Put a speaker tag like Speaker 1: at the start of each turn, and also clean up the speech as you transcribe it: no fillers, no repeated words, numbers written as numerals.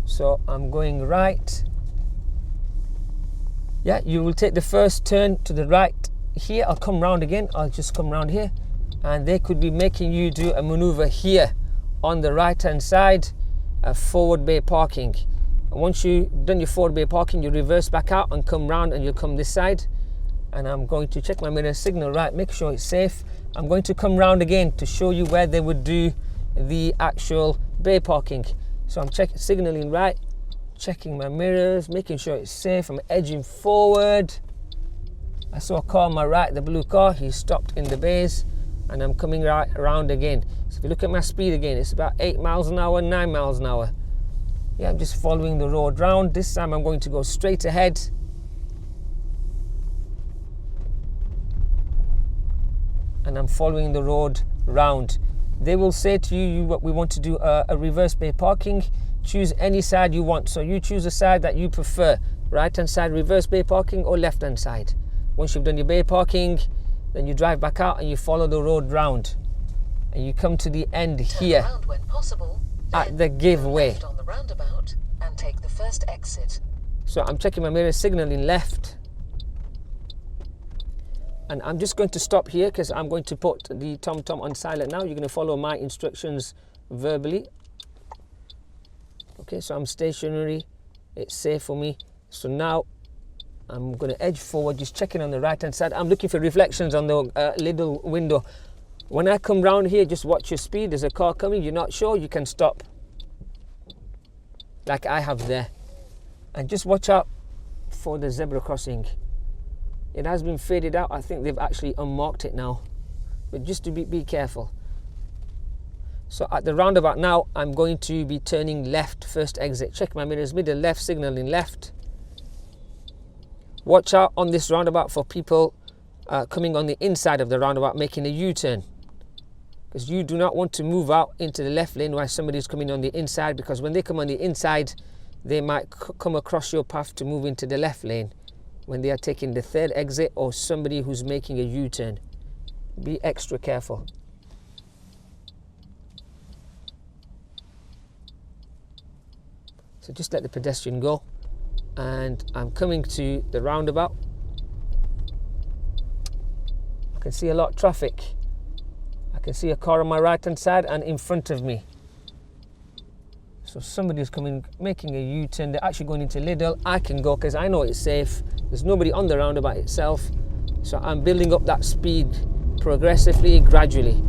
Speaker 1: So I'm going right. Yeah, you will take the first turn to the right here. I'll come round again. I'll just come round here, and they could be making you do a maneuver here on the right hand side, forward bay parking. And once you've done your forward bay parking, you reverse back out and come round, and you'll come this side. And I'm going to check my mirror, signal right, make sure it's safe. I'm going to come round again to show you where they would do the actual bay parking. So I'm signaling right, checking my mirrors, making sure it's safe. I'm edging forward. I saw a car on my right, the blue car. He stopped in the bays, and I'm coming right around again. So if you look at my speed again, it's about 8 miles an hour, 9 miles an hour. Yeah, I'm just following the road round. This time I'm going to go straight ahead. And I'm following the road round. They will say to you, we want to do a reverse bay parking. Choose any side you want. So you choose a side that you prefer. Right hand side reverse bay parking, or left hand side. Once you've done your bay parking, then you drive back out and you follow the road round. And you come to the end here.
Speaker 2: Turn around when possible,
Speaker 1: at the giveaway.
Speaker 2: left on the roundabout and take the first exit.
Speaker 1: So I'm checking my mirror, signaling left. And I'm just going to stop here because I'm going to put the TomTom on silent now. You're going to follow my instructions verbally. Okay, so I'm stationary. It's safe for me. So now I'm going to edge forward, just checking on the right hand side. I'm looking for reflections on the Lidl window. When I come round here, just watch your speed. There's a car coming. You're not sure, you can stop. Like I have there. And just watch out for the zebra crossing. It has been faded out. I think they've actually unmarked it now. But just to be careful. So at the roundabout now, I'm going to be turning left, first exit. Check my mirrors, middle left, signaling left. Watch out on this roundabout for people coming on the inside of the roundabout, making a U-turn. Because you do not want to move out into the left lane while somebody's coming on the inside, because when they come on the inside, they might come across your path to move into the left lane when they are taking the third exit, or somebody who's making a U-turn. Be extra careful. So just let the pedestrian go. And I'm coming to the roundabout. I can see a lot of traffic. I can see a car on my right hand side and in front of me. So somebody's coming, making a U-turn. They're actually going into Lidl. I can go because I know it's safe. There's nobody on the roundabout itself. So I'm building up that speed progressively, gradually.